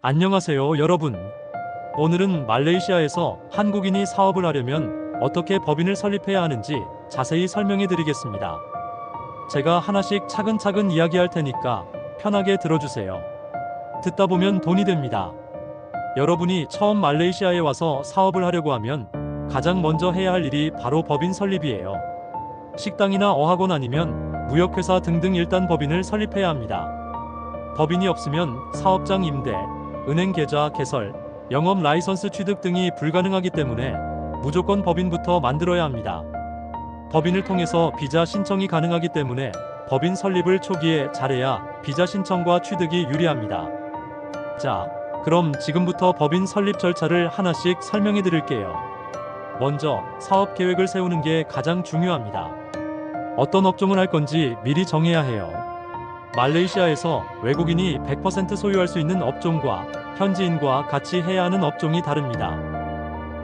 안녕하세요, 여러분. 오늘은 말레이시아에서 한국인이 사업을 하려면 어떻게 법인을 설립해야 하는지 자세히 설명해 드리겠습니다. 제가 하나씩 차근차근 이야기할 테니까 편하게 들어주세요. 듣다 보면 돈이 됩니다. 여러분이 처음 말레이시아에 와서 사업을 하려고 하면 가장 먼저 해야 할 일이 바로 법인 설립이에요. 식당이나 어학원 아니면 무역회사 등등 일단 법인을 설립해야 합니다. 법인이 없으면 사업장 임대, 은행 계좌 개설, 영업 라이선스 취득 등이 불가능하기 때문에 무조건 법인부터 만들어야 합니다. 법인을 통해서 비자 신청이 가능하기 때문에 법인 설립을 초기에 잘해야 비자 신청과 취득이 유리합니다. 자, 그럼 지금부터 법인 설립 절차를 하나씩 설명해 드릴게요. 먼저 사업 계획을 세우는 게 가장 중요합니다. 어떤 업종을 할 건지 미리 정해야 해요. 말레이시아에서 외국인이 100% 소유할 수 있는 업종과 현지인과 같이 해야 하는 업종이 다릅니다.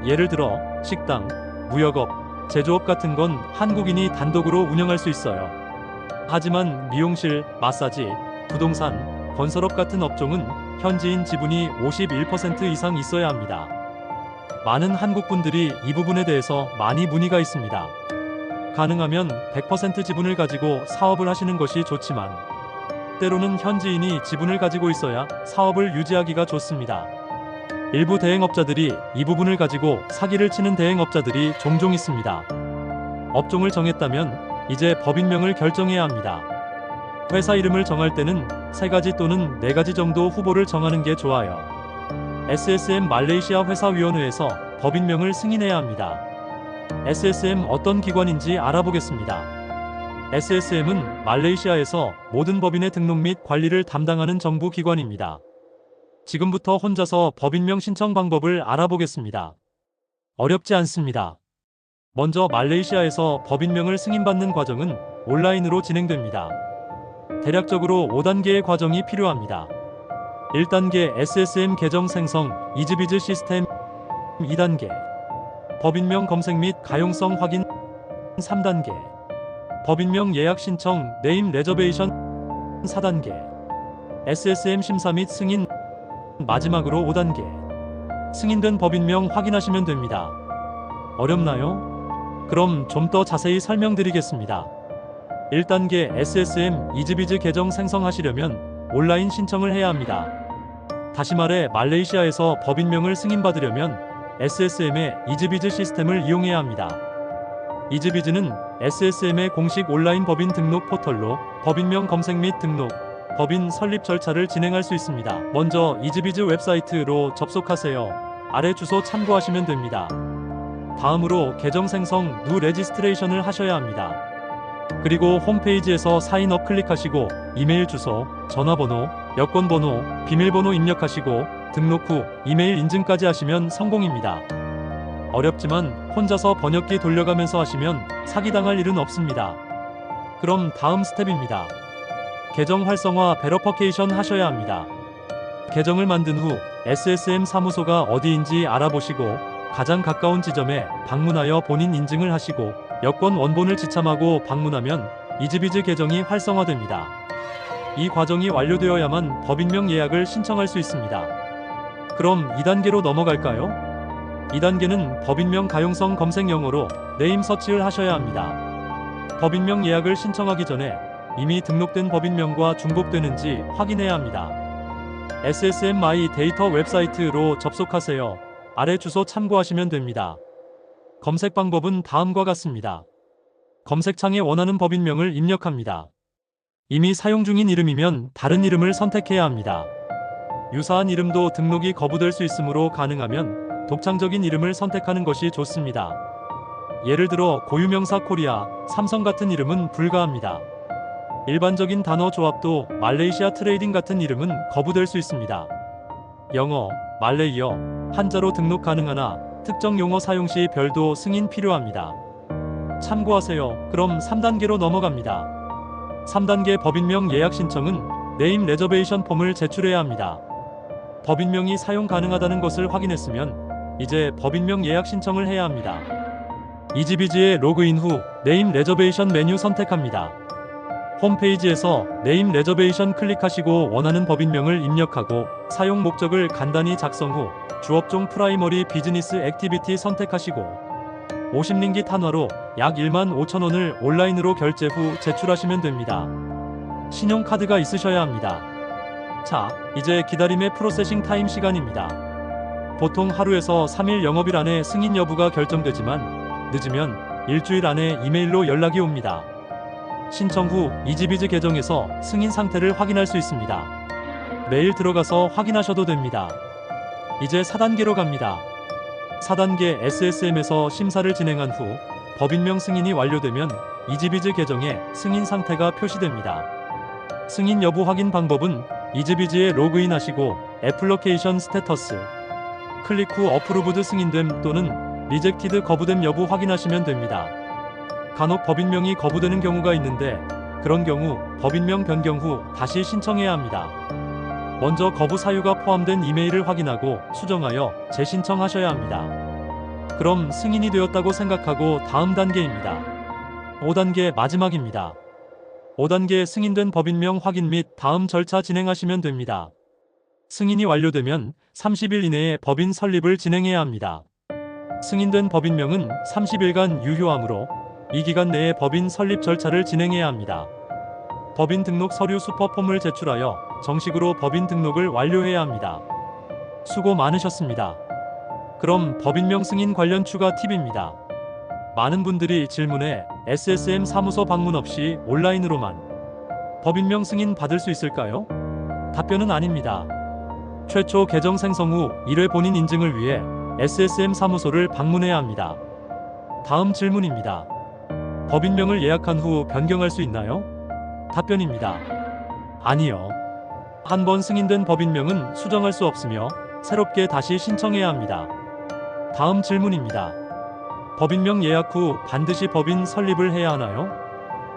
예를 들어 식당, 무역업, 제조업 같은 건 한국인이 단독으로 운영할 수 있어요. 하지만 미용실, 마사지, 부동산, 건설업 같은 업종은 현지인 지분이 51% 이상 있어야 합니다. 많은 한국 분들이 이 부분에 대해서 많이 문의가 있습니다. 가능하면 100% 지분을 가지고 사업을 하시는 것이 좋지만 때로는 현지인이 지분을 가지고 있어야 사업을 유지하기가 좋습니다. 일부 대행업자들이 이 부분을 가지고 사기를 치는 대행업자들이 종종 있습니다. 업종을 정했다면 이제 법인명을 결정해야 합니다. 회사 이름을 정할 때는 3가지 또는 4가지 정도 후보를 정하는 게 좋아요. SSM 말레이시아 회사위원회에서 법인명을 승인해야 합니다. SSM 어떤 기관인지 알아보겠습니다. SSM은 말레이시아에서 모든 법인의 등록 및 관리를 담당하는 정부 기관입니다. 지금부터 혼자서 법인명 신청 방법을 알아보겠습니다. 어렵지 않습니다. 먼저 말레이시아에서 법인명을 승인받는 과정은 온라인으로 진행됩니다. 대략적으로 5단계의 과정이 필요합니다. 1단계 SSM 계정 생성, 이즈비즈 시스템. 2단계 법인명 검색 및 가용성 확인. 3단계 법인명 예약 신청, 네임 레저베이션. 4단계 SSM 심사 및 승인. 마지막으로 5단계 승인된 법인명 확인하시면 됩니다. 어렵나요? 그럼 좀 더 자세히 설명드리겠습니다. 1단계 SSM 이즈비즈 계정 생성하시려면 온라인 신청을 해야 합니다. 다시 말해 말레이시아에서 법인명을 승인받으려면 SSM의 이즈비즈 시스템을 이용해야 합니다. 이즈비즈는 SSM의 공식 온라인 법인 등록 포털로 법인명 검색 및 등록, 법인 설립 절차를 진행할 수 있습니다. 먼저 이즈비즈 웹사이트로 접속하세요. 아래 주소 참고하시면 됩니다. 다음으로 계정 생성 누 레지스트레이션을 하셔야 합니다. 그리고 홈페이지에서 사인업 클릭하시고 이메일 주소, 전화번호, 여권번호, 비밀번호 입력하시고 등록 후 이메일 인증까지 하시면 성공입니다. 어렵지만 혼자서 번역기 돌려가면서 하시면 사기당할 일은 없습니다. 그럼 다음 스텝입니다. 계정 활성화 베러퍼케이션 하셔야 합니다. 계정을 만든 후 SSM 사무소가 어디인지 알아보시고 가장 가까운 지점에 방문하여 본인 인증을 하시고 여권 원본을 지참하고 방문하면 이즈비즈 계정이 활성화됩니다. 이 과정이 완료되어야만 법인명 예약을 신청할 수 있습니다. 그럼 2단계로 넘어갈까요? 2단계는 법인명 가용성 검색 영어로 네임 서치를 하셔야 합니다. 법인명 예약을 신청하기 전에 이미 등록된 법인명과 중복되는지 확인해야 합니다. SSM 마이 데이터 웹사이트로 접속하세요. 아래 주소 참고하시면 됩니다. 검색 방법은 다음과 같습니다. 검색창에 원하는 법인명을 입력합니다. 이미 사용 중인 이름이면 다른 이름을 선택해야 합니다. 유사한 이름도 등록이 거부될 수 있으므로 가능하면 독창적인 이름을 선택하는 것이 좋습니다. 예를 들어 고유명사 코리아, 삼성 같은 이름은 불가합니다. 일반적인 단어 조합도 말레이시아 트레이딩 같은 이름은 거부될 수 있습니다. 영어, 말레이어, 한자로 등록 가능하나 특정 용어 사용 시 별도 승인 필요합니다. 참고하세요. 그럼 3단계로 넘어갑니다. 3단계 법인명 예약 신청은 네임 레저베이션 폼을 제출해야 합니다. 법인명이 사용 가능하다는 것을 확인했으면 이제 법인명 예약 신청을 해야 합니다. 이즈비즈에 로그인 후 네임 레저베이션 메뉴 선택합니다. 홈페이지에서 네임 레저베이션 클릭하시고 원하는 법인명을 입력하고 사용 목적을 간단히 작성 후 주업종 프라이머리 비즈니스 액티비티 선택하시고 50링기 한화로 약 15,000원을 온라인으로 결제 후 제출하시면 됩니다. 신용카드가 있으셔야 합니다. 자, 이제 기다림의 프로세싱 타임 시간입니다. 보통 하루에서 3일 영업일 안에 승인 여부가 결정되지만 늦으면 일주일 안에 이메일로 연락이 옵니다. 신청 후 이지비즈 계정에서 승인 상태를 확인할 수 있습니다. 매일 들어가서 확인하셔도 됩니다. 이제 4단계로 갑니다. 4단계 SSM에서 심사를 진행한 후 법인명 승인이 완료되면 이지비즈 계정에 승인 상태가 표시됩니다. 승인 여부 확인 방법은 이지비즈에 로그인하시고 애플리케이션 스테터스 클릭 후 어프루브드 승인됨 또는 리젝티드 거부됨 여부 확인하시면 됩니다. 간혹 법인명이 거부되는 경우가 있는데 그런 경우 법인명 변경 후 다시 신청해야 합니다. 먼저 거부 사유가 포함된 이메일을 확인하고 수정하여 재신청하셔야 합니다. 그럼 승인이 되었다고 생각하고 다음 단계입니다. 5단계 마지막입니다. 5단계 승인된 법인명 확인 및 다음 절차 진행하시면 됩니다. 승인이 완료되면 30일 이내에 법인 설립을 진행해야 합니다. 승인된 법인명은 30일간 유효하므로 이 기간 내에 법인 설립 절차를 진행해야 합니다. 법인 등록 서류 슈퍼폼을 제출하여 정식으로 법인 등록을 완료해야 합니다. 수고 많으셨습니다. 그럼 법인명 승인 관련 추가 팁입니다. 많은 분들이 질문에 SSM 사무소 방문 없이 온라인으로만 법인명 승인 받을 수 있을까요? 답변은 아닙니다. 최초 계정 생성 후 1회 본인 인증을 위해 SSM 사무소를 방문해야 합니다. 다음 질문입니다. 법인명을 예약한 후 변경할 수 있나요? 답변입니다. 아니요. 한번 승인된 법인명은 수정할 수 없으며 새롭게 다시 신청해야 합니다. 다음 질문입니다. 법인명 예약 후 반드시 법인 설립을 해야 하나요?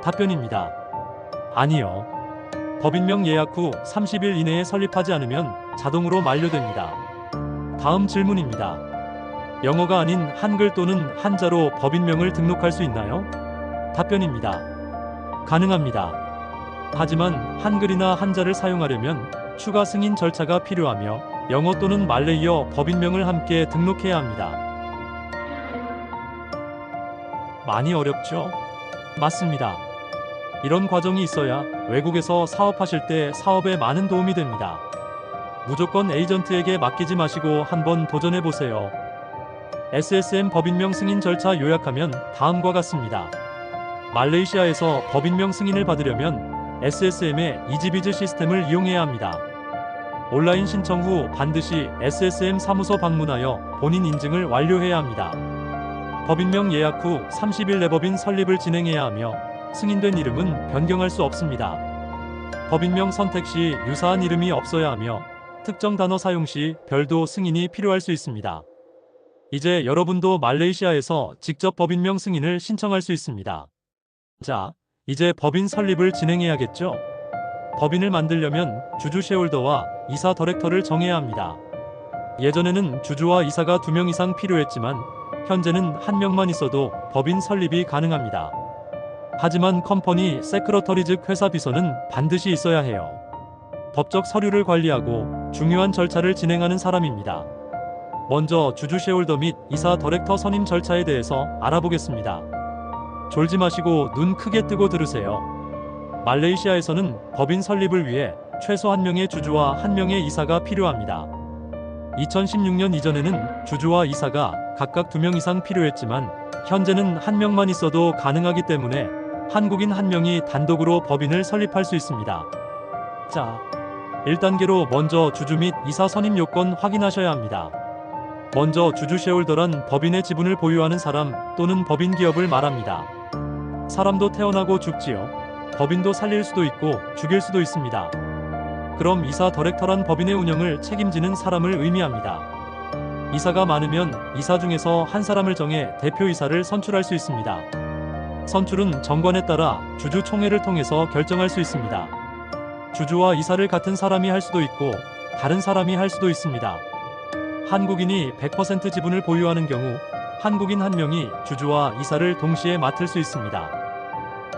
답변입니다. 아니요. 법인명 예약 후 30일 이내에 설립하지 않으면 자동으로 만료됩니다. 다음 질문입니다. 영어가 아닌 한글 또는 한자로 법인명을 등록할 수 있나요? 답변입니다. 가능합니다. 하지만 한글이나 한자를 사용하려면 추가 승인 절차가 필요하며 영어 또는 말레이어 법인명을 함께 등록해야 합니다. 많이 어렵죠? 맞습니다. 이런 과정이 있어야 외국에서 사업하실 때 사업에 많은 도움이 됩니다. 무조건 에이전트에게 맡기지 마시고 한번 도전해보세요. SSM 법인명 승인 절차 요약하면 다음과 같습니다. 말레이시아에서 법인명 승인을 받으려면 SSM의 이지비즈 시스템을 이용해야 합니다. 온라인 신청 후 반드시 SSM 사무소 방문하여 본인 인증을 완료해야 합니다. 법인명 예약 후 30일 내 법인 설립을 진행해야 하며 승인된 이름은 변경할 수 없습니다. 법인명 선택 시 유사한 이름이 없어야 하며 특정 단어 사용 시 별도 승인이 필요할 수 있습니다. 이제 여러분도 말레이시아에서 직접 법인명 승인을 신청할 수 있습니다. 자, 이제 법인 설립을 진행해야겠죠? 법인을 만들려면 주주 쉐홀더와 이사 더렉터를 정해야 합니다. 예전에는 주주와 이사가 2명 이상 필요했지만 현재는 1명만 있어도 법인 설립이 가능합니다. 하지만 컴퍼니 세크러터리 즉 회사 비서는 반드시 있어야 해요. 법적 서류를 관리하고 중요한 절차를 진행하는 사람입니다. 먼저 주주 쉐홀더 및 이사 더렉터 선임 절차에 대해서 알아보겠습니다. 졸지 마시고 눈 크게 뜨고 들으세요. 말레이시아에서는 법인 설립을 위해 최소 1명의 주주와 1명의 이사가 필요합니다. 2016년 이전에는 주주와 이사가 각각 2명 이상 필요했지만 현재는 1명만 있어도 가능하기 때문에 한국인 1명이 단독으로 법인을 설립할 수 있습니다. 자, 1단계로 먼저 주주 및 이사 선임 요건 확인하셔야 합니다. 먼저 주주 쉐홀더란 법인의 지분을 보유하는 사람 또는 법인 기업을 말합니다. 사람도 태어나고 죽지요. 법인도 살릴 수도 있고 죽일 수도 있습니다. 그럼 이사 더렉터란 법인의 운영을 책임지는 사람을 의미합니다. 이사가 많으면 이사 중에서 한 사람을 정해 대표이사를 선출할 수 있습니다. 선출은 정관에 따라 주주총회를 통해서 결정할 수 있습니다. 주주와 이사를 같은 사람이 할 수도 있고 다른 사람이 할 수도 있습니다. 한국인이 100% 지분을 보유하는 경우 한국인 1명이 주주와 이사를 동시에 맡을 수 있습니다.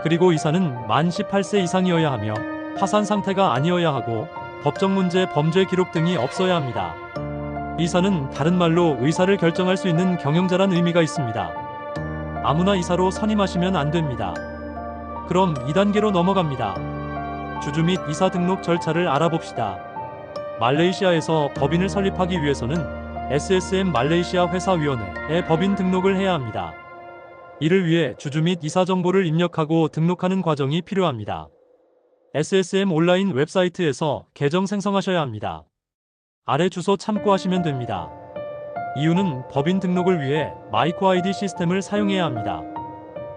그리고 이사는 만 18세 이상이어야 하며 파산 상태가 아니어야 하고 법정 문제, 범죄 기록 등이 없어야 합니다. 이사는 다른 말로 의사를 결정할 수 있는 경영자란 의미가 있습니다. 아무나 이사로 선임하시면 안 됩니다. 그럼 2단계로 넘어갑니다. 주주 및 이사 등록 절차를 알아봅시다. 말레이시아에서 법인을 설립하기 위해서는 SSM 말레이시아 회사위원회에 법인 등록을 해야 합니다. 이를 위해 주주 및 이사 정보를 입력하고 등록하는 과정이 필요합니다. SSM 온라인 웹사이트에서 계정 생성하셔야 합니다. 아래 주소 참고하시면 됩니다. 이유는 법인 등록을 위해 마이코 아이디 시스템을 사용해야 합니다.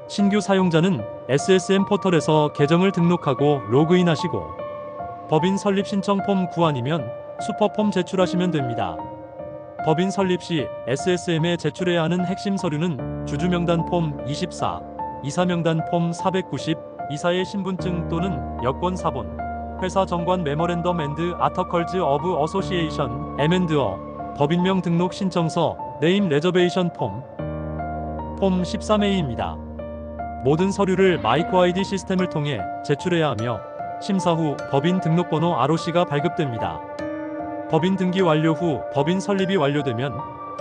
신규 사용자는 SSM 포털에서 계정을 등록하고 로그인하시고 법인 설립 신청 폼 9 아니면 슈퍼폼 제출하시면 됩니다. 법인 설립 시 SSM에 제출해야 하는 핵심 서류는 주주 명단 폼 24, 이사 명단 폼 490, 이사의 신분증 또는 여권 사본, 회사 정관 메모랜덤 앤드 아터컬즈 어브 어소시에이션 M&어, 법인명 등록 신청서, 네임 레저베이션 폼 13A입니다. 모든 서류를 마이코 아이디 시스템을 통해 제출해야 하며 심사 후 법인 등록번호 ROC가 발급됩니다. 법인 등기 완료 후 법인 설립이 완료되면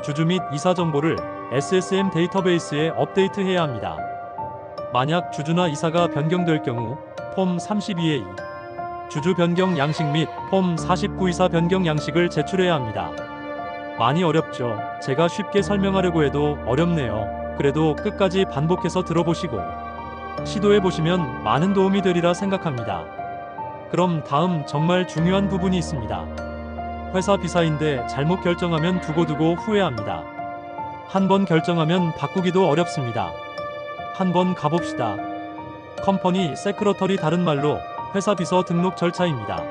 주주 및 이사 정보를 SSM 데이터베이스에 업데이트해야 합니다. 만약 주주나 이사가 변경될 경우 폼 32A, 주주 변경 양식 및 폼 49 이사 변경 양식을 제출해야 합니다. 많이 어렵죠? 제가 쉽게 설명하려고 해도 어렵네요. 그래도 끝까지 반복해서 들어보시고 시도해보시면 많은 도움이 되리라 생각합니다. 그럼 다음 정말 중요한 부분이 있습니다. 회사 비사인데 잘못 결정하면 두고두고 후회합니다. 한 번 결정하면 바꾸기도 어렵습니다. 한번 가봅시다. 컴퍼니 세크러터리, 다른 말로 회사 비서 등록 절차입니다.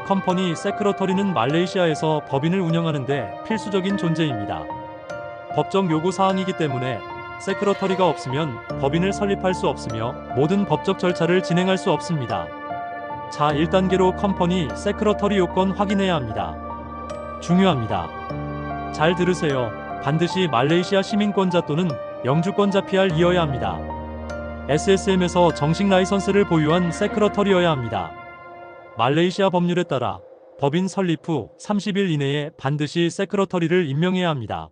컴퍼니 세크러터리는 말레이시아에서 법인을 운영하는데 필수적인 존재입니다. 법적 요구 사항이기 때문에 세크러터리가 없으면 법인을 설립할 수 없으며 모든 법적 절차를 진행할 수 없습니다. 자, 1단계로 컴퍼니 세크러터리 요건 확인해야 합니다. 중요합니다. 잘 들으세요. 반드시 말레이시아 시민권자 또는 영주권자 PR이어야 합니다. SSM에서 정식 라이선스를 보유한 세크러터리여야 합니다. 말레이시아 법률에 따라 법인 설립 후 30일 이내에 반드시 세크러터리를 임명해야 합니다.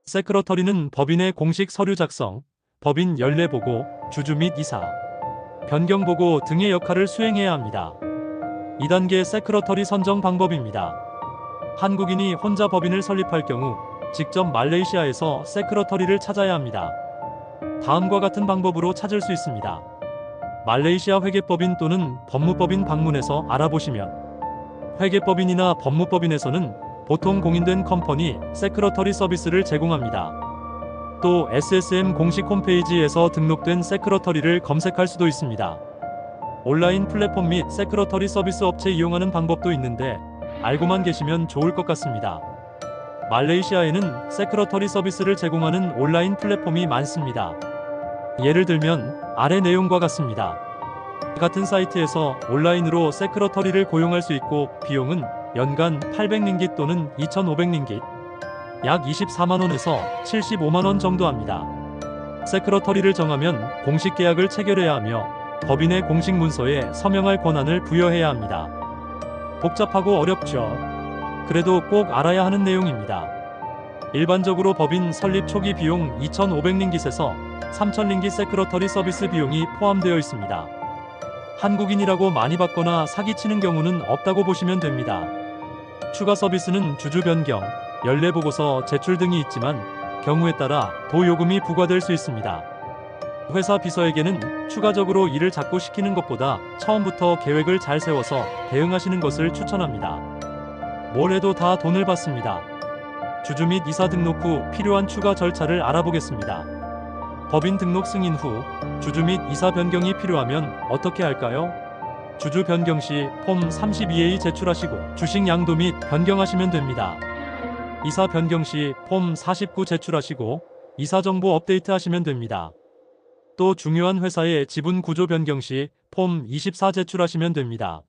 세크러터리는 법인의 공식 서류 작성, 법인 연례 보고, 주주 및 이사, 변경 보고 등의 역할을 수행해야 합니다. 2단계 세크러터리 선정 방법입니다. 한국인이 혼자 법인을 설립할 경우 직접 말레이시아에서 세크러터리를 찾아야 합니다. 다음과 같은 방법으로 찾을 수 있습니다. 말레이시아 회계법인 또는 법무법인 방문해서 알아보시면, 회계법인이나 법무법인에서는 보통 공인된 컴퍼니 세크러터리 서비스를 제공합니다. 또 SSM 공식 홈페이지에서 등록된 세크러터리를 검색할 수도 있습니다. 온라인 플랫폼 및 세크러터리 서비스 업체 이용하는 방법도 있는데 알고만 계시면 좋을 것 같습니다. 말레이시아에는 세크러터리 서비스를 제공하는 온라인 플랫폼이 많습니다. 예를 들면 아래 내용과 같습니다. 같은 사이트에서 온라인으로 세크러터리를 고용할 수 있고 비용은 연간 800링깃 또는 2,500링깃, 약 24만원에서 75만원 정도 합니다. 세크러터리를 정하면 공식 계약을 체결해야 하며 법인의 공식 문서에 서명할 권한을 부여해야 합니다. 복잡하고 어렵죠? 그래도 꼭 알아야 하는 내용입니다. 일반적으로 법인 설립 초기 비용 2,500링깃에서 3,000링깃 세크러터리 서비스 비용이 포함되어 있습니다. 한국인이라고 많이 받거나 사기치는 경우는 없다고 보시면 됩니다. 추가 서비스는 주주 변경, 연례 보고서 제출 등이 있지만 경우에 따라 도요금이 부과될 수 있습니다. 회사 비서에게는 추가적으로 일을 자꾸 시키는 것보다 처음부터 계획을 잘 세워서 대응하시는 것을 추천합니다. 뭘 해도 다 돈을 받습니다. 주주 및 이사 등록 후 필요한 추가 절차를 알아보겠습니다. 법인 등록 승인 후 주주 및 이사 변경이 필요하면 어떻게 할까요? 주주 변경 시 폼 32A 제출하시고 주식 양도 및 변경하시면 됩니다. 이사 변경 시 폼 49 제출하시고 이사 정보 업데이트 하시면 됩니다. 또 중요한 회사의 지분 구조 변경 시 폼 24 제출하시면 됩니다.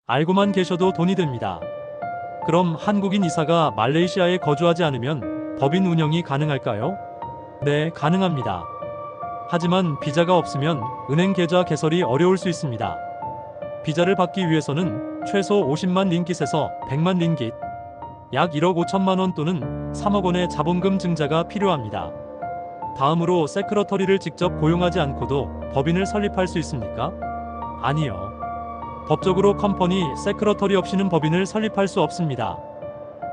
알고만 계셔도 돈이 됩니다. 그럼 한국인 이사가 말레이시아에 거주하지 않으면 법인 운영이 가능할까요? 네, 가능합니다. 하지만 비자가 없으면 은행 계좌 개설이 어려울 수 있습니다. 비자를 받기 위해서는 최소 50만 링깃에서 100만 링깃, 약 1억 5천만 원 또는 3억 원의 자본금 증자가 필요합니다. 다음으로 세크러터리를 직접 고용하지 않고도 법인을 설립할 수 있습니까? 아니요. 법적으로 컴퍼니 세크러터리 없이는 법인을 설립할 수 없습니다.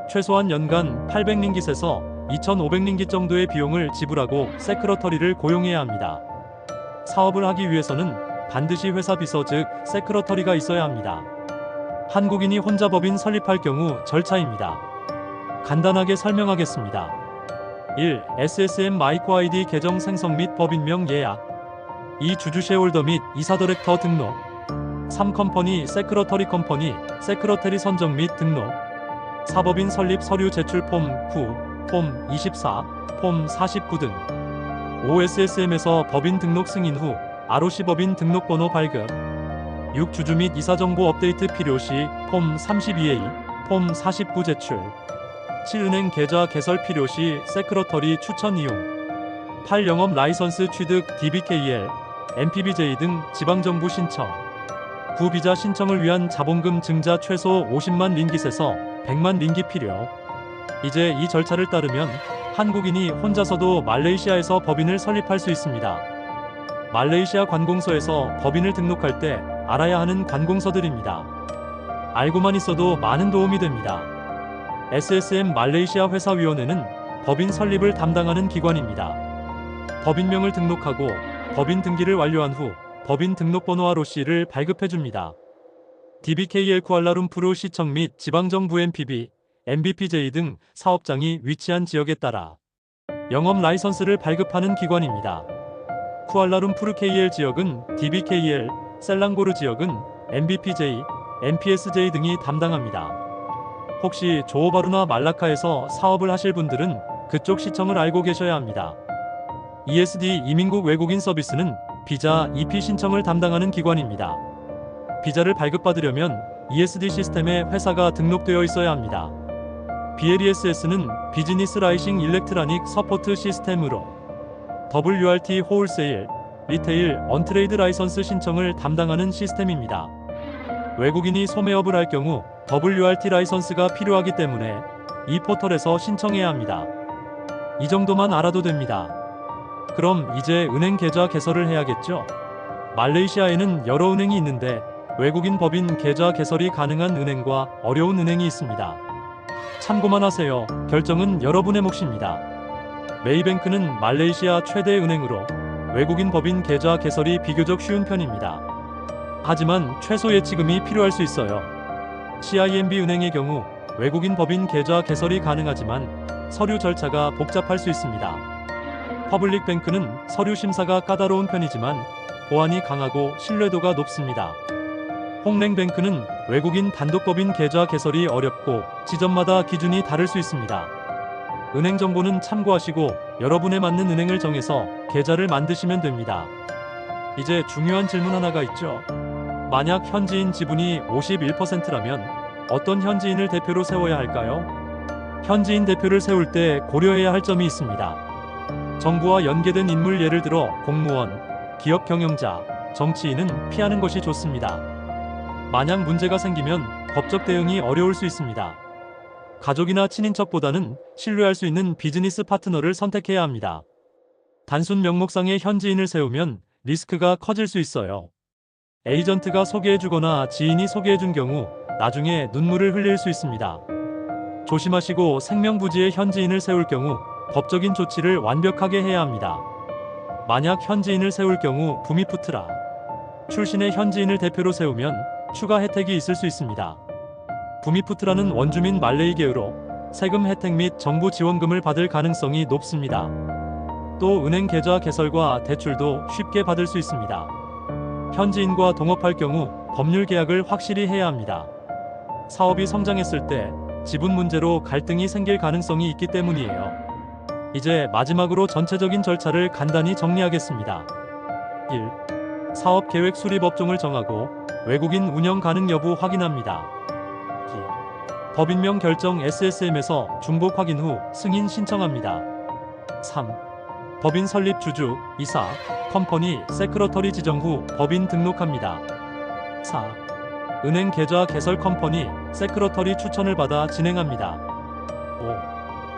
최소한 연간 800링깃에서 2,500링깃 정도의 비용을 지불하고 세크러터리를 고용해야 합니다. 사업을 하기 위해서는 반드시 회사 비서 즉 세크러터리가 있어야 합니다. 한국인이 혼자 법인 설립할 경우 절차입니다. 간단하게 설명하겠습니다. 1. SSM 마이코 아이디 계정 생성 및 법인명 예약. 2. 주주 쉐홀더 및 이사 디렉터 등록. 3. 컴퍼니 세크러터리 컴퍼니 세크러터리 선정 및 등록. 4. 법인 설립 서류 제출 폼 9, 폼 24, 폼 49 등. 5. SSM에서 법인 등록 승인 후 ROC 법인 등록번호 발급. 6. 주주 및 이사 정보 업데이트 필요시 폼 32A, 폼 49 제출. 7. 은행 계좌 개설 필요시 세크러터리 추천 이용. 8. 영업 라이선스 취득 DBKL, MPBJ 등 지방정부 신청. 9. 비자 신청을 위한 자본금 증자 최소 50만 링깃에서 100만 링깃 필요. 이제 이 절차를 따르면 한국인이 혼자서도 말레이시아에서 법인을 설립할 수 있습니다. 말레이시아 관공서에서 법인을 등록할 때 알아야 하는 관공서들입니다. 알고만 있어도 많은 도움이 됩니다. SSM 말레이시아 회사위원회는 법인 설립을 담당하는 기관입니다. 법인명을 등록하고 법인 등기를 완료한 후 법인 등록번호 ROC를 발급해줍니다. DBKL 쿠알라룸푸르 시청 및 지방정부 MPB, MBPJ 등 사업장이 위치한 지역에 따라 영업 라이선스를 발급하는 기관입니다. 쿠알라룸푸르 KL 지역은 DBKL, 셀랑고르 지역은 MBPJ, MPSJ 등이 담당합니다. 혹시 조호바루나 말라카에서 사업을 하실 분들은 그쪽 시청을 알고 계셔야 합니다. ESD 이민국 외국인 서비스는 비자 EP 신청을 담당하는 기관입니다. 비자를 발급받으려면 ESD 시스템에 회사가 등록되어 있어야 합니다. BLESS는 비즈니스 라이싱 일렉트라닉 서포트 시스템으로 WRT 홀세일, 리테일, 언트레이드 라이선스 신청을 담당하는 시스템입니다. 외국인이 소매업을 할 경우 WRT 라이선스가 필요하기 때문에 이 포털에서 신청해야 합니다. 이 정도만 알아도 됩니다. 그럼 이제 은행 계좌 개설을 해야겠죠? 말레이시아에는 여러 은행이 있는데 외국인 법인 계좌 개설이 가능한 은행과 어려운 은행이 있습니다. 참고만 하세요. 결정은 여러분의 몫입니다. 메이뱅크는 말레이시아 최대 은행으로 외국인 법인 계좌 개설이 비교적 쉬운 편입니다. 하지만 최소 예치금이 필요할 수 있어요. CIMB 은행의 경우 외국인 법인 계좌 개설이 가능하지만 서류 절차가 복잡할 수 있습니다. 퍼블릭뱅크는 서류 심사가 까다로운 편이지만 보안이 강하고 신뢰도가 높습니다. 홍랭뱅크는 외국인 단독법인 계좌 개설이 어렵고 지점마다 기준이 다를 수 있습니다. 은행 정보는 참고하시고 여러분에 맞는 은행을 정해서 계좌를 만드시면 됩니다. 이제 중요한 질문 하나가 있죠. 만약 현지인 지분이 51%라면 어떤 현지인을 대표로 세워야 할까요? 현지인 대표를 세울 때 고려해야 할 점이 있습니다. 정부와 연계된 인물 예를 들어 공무원, 기업 경영자, 정치인은 피하는 것이 좋습니다. 만약 문제가 생기면 법적 대응이 어려울 수 있습니다. 가족이나 친인척보다는 신뢰할 수 있는 비즈니스 파트너를 선택해야 합니다. 단순 명목상의 현지인을 세우면 리스크가 커질 수 있어요. 에이전트가 소개해주거나 지인이 소개해준 경우 나중에 눈물을 흘릴 수 있습니다. 조심하시고 생명부지의 현지인을 세울 경우 법적인 조치를 완벽하게 해야 합니다. 만약 현지인을 세울 경우 부미푸트라 출신의 현지인을 대표로 세우면 추가 혜택이 있을 수 있습니다. 부미푸트라는 원주민 말레이계로 세금 혜택 및 정부 지원금을 받을 가능성이 높습니다. 또 은행 계좌 개설과 대출도 쉽게 받을 수 있습니다. 현지인과 동업할 경우 법률 계약을 확실히 해야 합니다. 사업이 성장했을 때 지분 문제로 갈등이 생길 가능성이 있기 때문이에요. 이제 마지막으로 전체적인 절차를 간단히 정리하겠습니다. 1. 사업 계획 수립 업종을 정하고 외국인 운영 가능 여부 확인합니다. 2. 법인명 결정 SSM에서 중복 확인 후 승인 신청합니다. 3. 법인 설립 주주, 이사, 컴퍼니, 세크러터리 지정 후 법인 등록합니다. 4. 은행 계좌 개설 컴퍼니, 세크러터리 추천을 받아 진행합니다.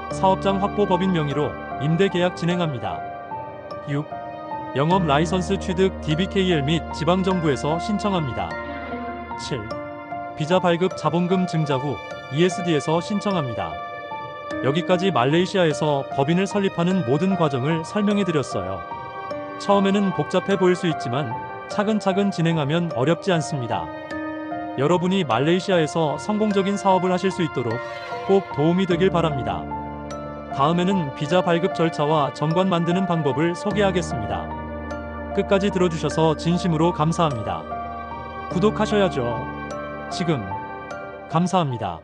5. 사업장 확보 법인 명의로 임대 계약 진행합니다. 6. 영업 라이선스 취득 DBKL 및 지방정부에서 신청합니다. 7. 비자 발급 자본금 증자 후 ESD에서 신청합니다. 여기까지 말레이시아에서 법인을 설립하는 모든 과정을 설명해 드렸어요. 처음에는 복잡해 보일 수 있지만 차근차근 진행하면 어렵지 않습니다. 여러분이 말레이시아에서 성공적인 사업을 하실 수 있도록 꼭 도움이 되길 바랍니다. 다음에는 비자 발급 절차와 정관 만드는 방법을 소개하겠습니다. 끝까지 들어주셔서 진심으로 감사합니다. 구독하셔야죠. 지금. 감사합니다.